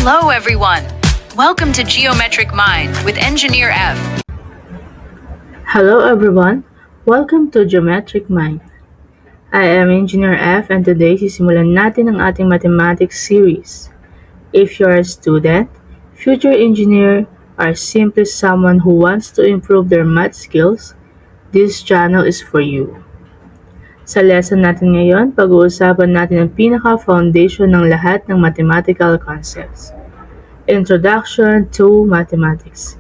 Hello, everyone. Welcome to Geometric Mind with Engineer F. Hello everyone, welcome to Geometric Mind. I am Engineer F and today sisimulan natin ang ating mathematics series. If you are a student, future engineer, or simply someone who wants to improve their math skills, this channel is for you. Sa lesson natin ngayon, pag-uusapan natin ang pinaka-foundation ng lahat ng mathematical concepts. Introduction to Mathematics.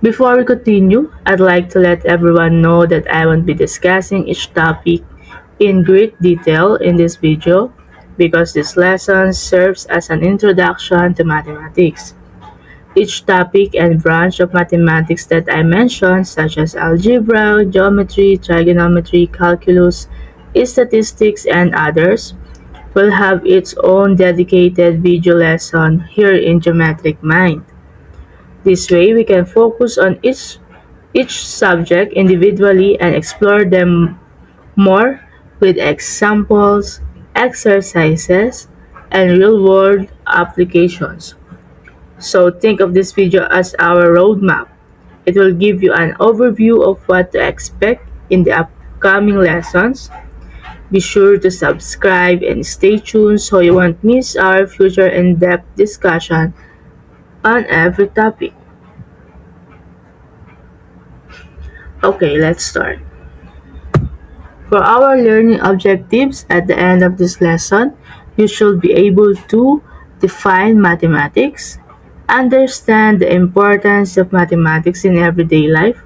Before we continue, I'd like to let everyone know that I won't be discussing each topic in great detail in this video because this lesson serves as an introduction to mathematics. Each topic and branch of mathematics that I mentioned, such as algebra, geometry, trigonometry, calculus, statistics, and others, will have its own dedicated video lesson here in Geometric Mind. This way, we can focus on each subject individually and explore them more with examples, exercises, and real-world applications. So think of this video as our roadmap. It will give you an overview of what to expect in the upcoming lessons. Be sure to subscribe and stay tuned so you won't miss our future in-depth discussion on every topic. Okay, let's start. For our learning objectives at the end of this lesson, you should be able to define mathematics, understand the importance of mathematics in everyday life,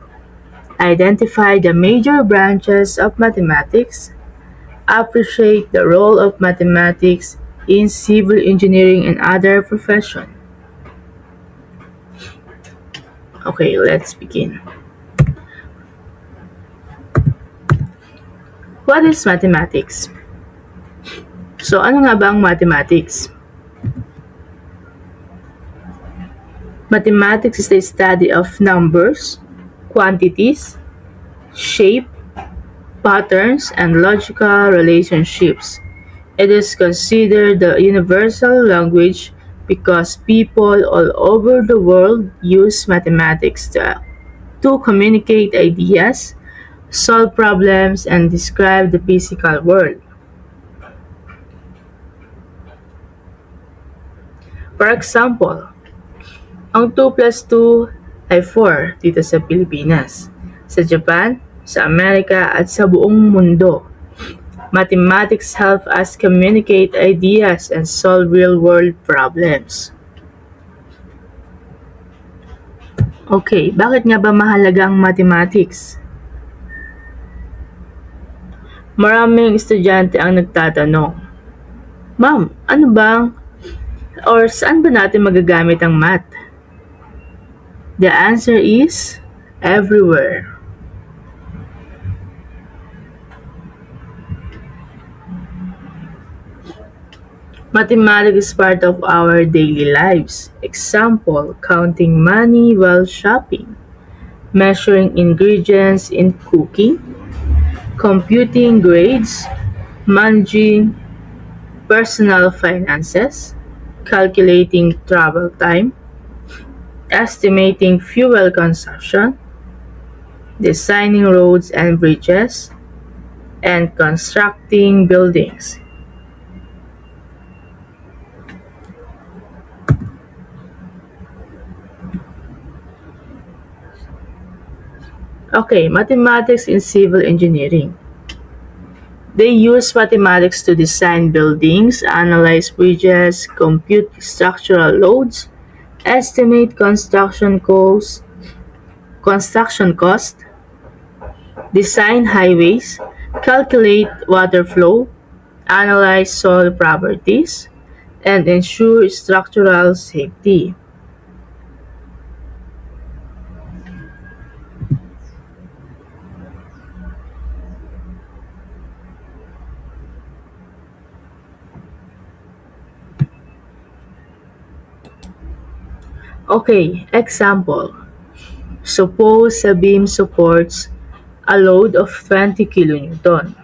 identify the major branches of mathematics, appreciate the role of mathematics in civil engineering and other professions. Okay, let's begin. What is mathematics? So, ano nga ba ang mathematics? Mathematics is the study of numbers, quantities, shape, patterns, and logical relationships. It is considered the universal language because people all over the world use mathematics to communicate ideas, solve problems, and describe the physical world. For example, ang 2 plus 2 ay 4 dito sa Pilipinas, sa Japan, sa Amerika, at sa buong mundo. Mathematics help us communicate ideas and solve real-world problems. Okay, bakit nga ba mahalaga ang mathematics? Maraming estudyante ang nagtatanong, Ma'am, ano bang or saan ba natin magagamit ang math? The answer is everywhere. Mathematics is part of our daily lives. Example, counting money while shopping, measuring ingredients in cooking, computing grades, managing personal finances, calculating travel time, estimating fuel consumption, designing roads and bridges, and constructing buildings. Okay, mathematics in civil engineering. They use mathematics to design buildings, analyze bridges, compute structural loads, estimate construction cost, design highways, calculate water flow, analyze soil properties, and ensure structural safety. Okay, example. Suppose a beam supports a load of 20 kN.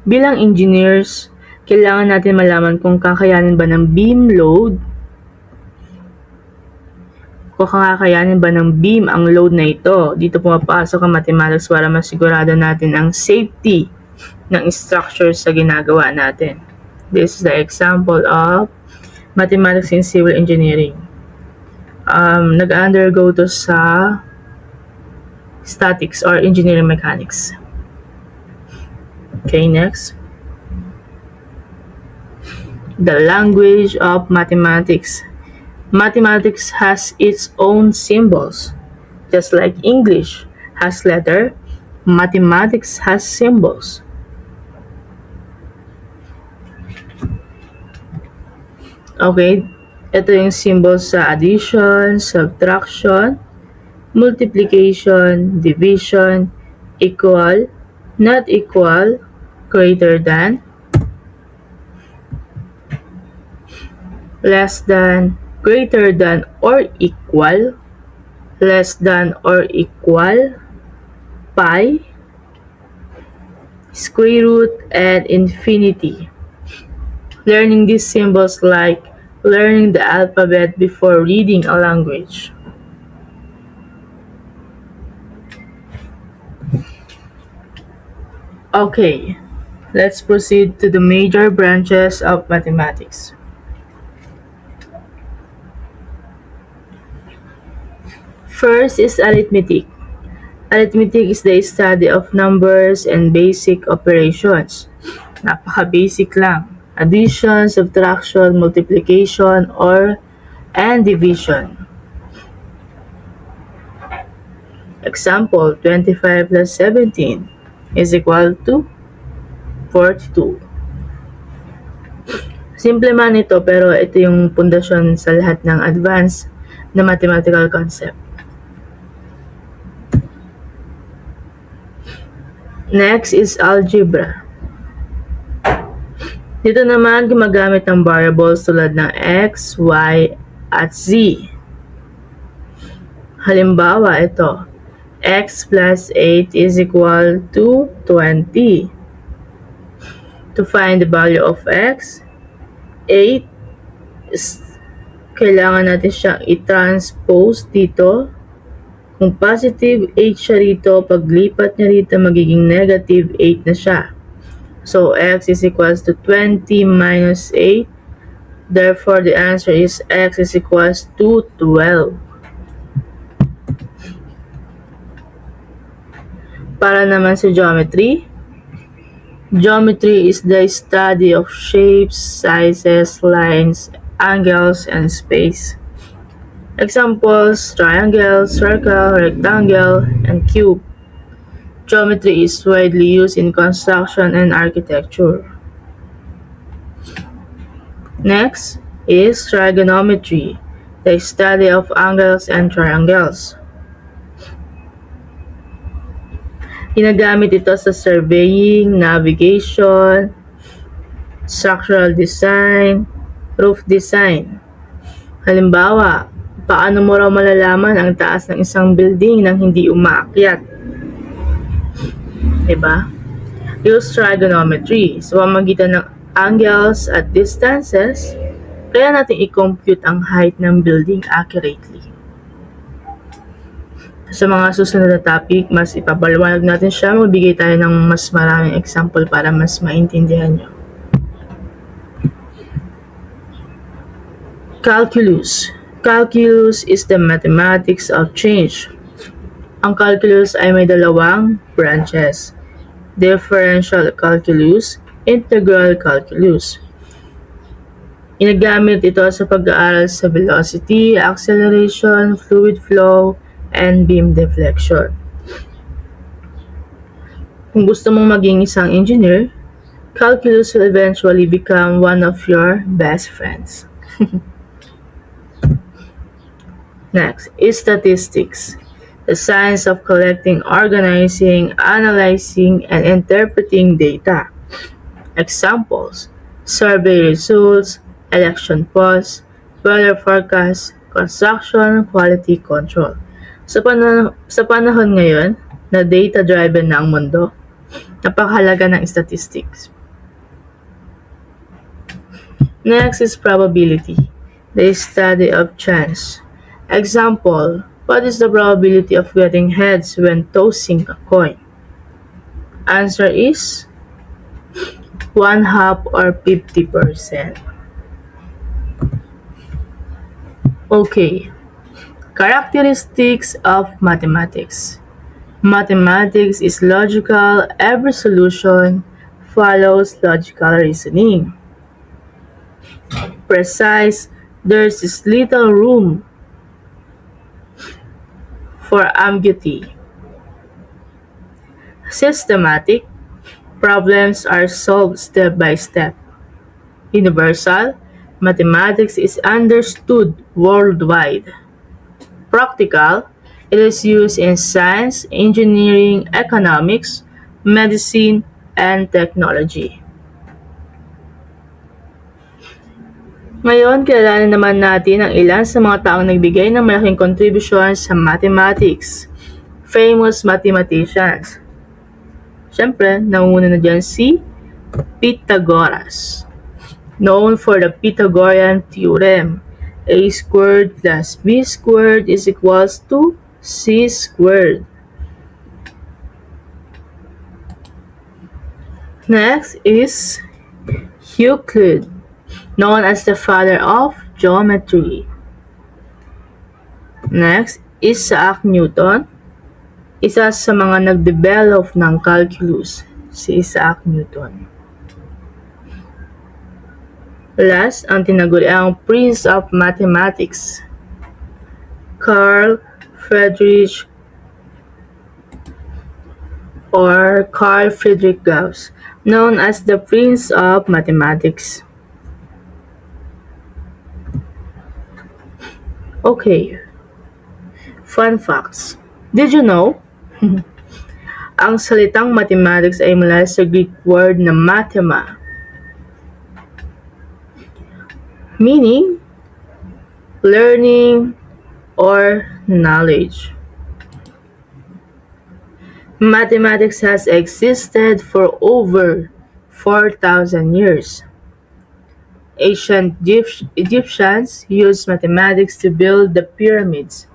Bilang engineers, kailangan natin malaman kung kakayanin ba ng beam load, kung kakayanin ba ng beam ang load na ito. Dito pumapasok ang mathematics para masigurado natin ang safety ng structure sa ginagawa natin. This is the example of mathematics in civil engineering. Nag-undergo to sa statics or engineering mechanics. Okay, next. The language of mathematics. Mathematics has its own symbols. Just like English has letter, mathematics has symbols. Okay, ito yung symbols sa addition, subtraction, multiplication, division, equal, not equal, greater than, less than, greater than or equal, less than or equal, pi, square root, and infinity. Learning these symbols like learning the alphabet before reading a language. Okay, let's proceed to the major branches of mathematics. First is arithmetic. Arithmetic is the study of numbers and basic operations. Napaka-basic lang. Addition, subtraction, multiplication, and division. Example, 25 plus 17 is equal to 42. Simple man ito, pero ito yung pundasyon sa lahat ng advanced na mathematical concept. Next is algebra. Dito naman gumagamit ng variables tulad ng x, y, at z. Halimbawa ito, x plus 8 is equal to 20. To find the value of x, 8, kailangan natin siyang i-transpose dito. Kung positive 8 siya rito, paglipat niya rito, magiging negative 8 na siya. So, x is equals to 20 minus 8. Therefore, the answer is x is equals to 12. Para naman sa geometry. Geometry is the study of shapes, sizes, lines, angles, and space. Examples, triangle, circle, rectangle, and cube. Geometry is widely used in construction and architecture. Next is trigonometry, the study of angles and triangles. Ginagamit ito sa surveying, navigation, structural design, roof design. Halimbawa, paano mo raw malalaman ang taas ng isang building nang hindi umaakyat? Diba? Use trigonometry sa pamamagitan ng angles at distances, kaya natin i-compute ang height ng building accurately. Sa mga susunod na topic, mas ipapaliwanag natin siya, magbigay tayo ng mas maraming example para mas maintindihan nyo. Calculus. Calculus is the mathematics of change. Ang calculus ay may dalawang branches. Differential calculus, integral calculus. Ginagamit ito sa pag-aaral sa velocity, acceleration, fluid flow, and beam deflection. Kung gusto mong maging isang engineer, calculus will eventually become one of your best friends. Next is statistics. The science of collecting, organizing, analyzing, and interpreting data. Examples, survey results, election polls, weather forecast, construction, quality control. Sa panahon ngayon na data-driven na ang mundo, napakahalaga ng statistics. Next is probability, the study of chance. Example, what is the probability of getting heads when tossing a coin? Answer is 1/2 or 50%. Okay, characteristics of mathematics. Mathematics is logical. Every solution follows logical reasoning. Precise. There's little room for ambiguity. Systematic. Problems are solved step by step. Universal. Mathematics is understood worldwide. Practical. It is used in science, engineering, economics, medicine, and technology. Ngayon, kilalanin naman natin ang ilan sa mga taong nagbigay ng malaking kontribusyon sa mathematics. Famous mathematicians. Siyempre, nanguna na dyan si Pythagoras. Known for the Pythagorean theorem. A squared plus b squared is equals to c squared. Next is Euclid, known as the father of geometry. Next, Isaac Newton, isa sa mga nag-develop ng calculus, si Isaac Newton. Last, ang tinaguriang Prince of Mathematics, Carl Friedrich Gauss, known as the Prince of Mathematics. Okay, fun facts. Did you know? Ang salitang mathematics ay mula sa Greek word na mathema, meaning learning or knowledge. Mathematics has existed for over 4,000 years. Ancient Egyptians used mathematics to build the pyramids.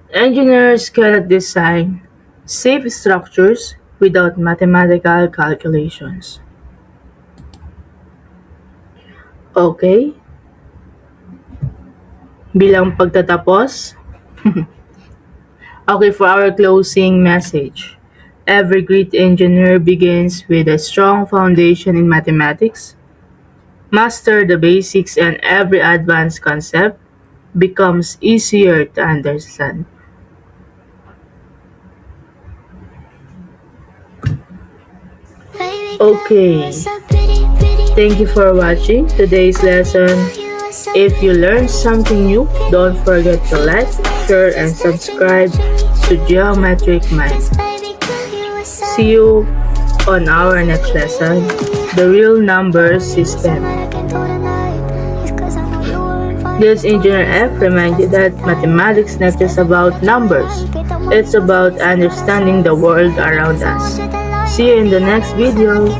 Engineers cannot design safe structures without mathematical calculations. Okay? Bilang pagtatapos, okay, for our closing message. Every great engineer begins with a strong foundation in mathematics. Master the basics and every advanced concept becomes easier to understand. Okay, thank you for watching today's lesson. If you learned something new, don't forget to like, share, and subscribe to Geometric Mind. See you on our next lesson, the real number system. This Engineer F reminds you that mathematics is not just about numbers, it's about understanding the world around us. See you in the next video.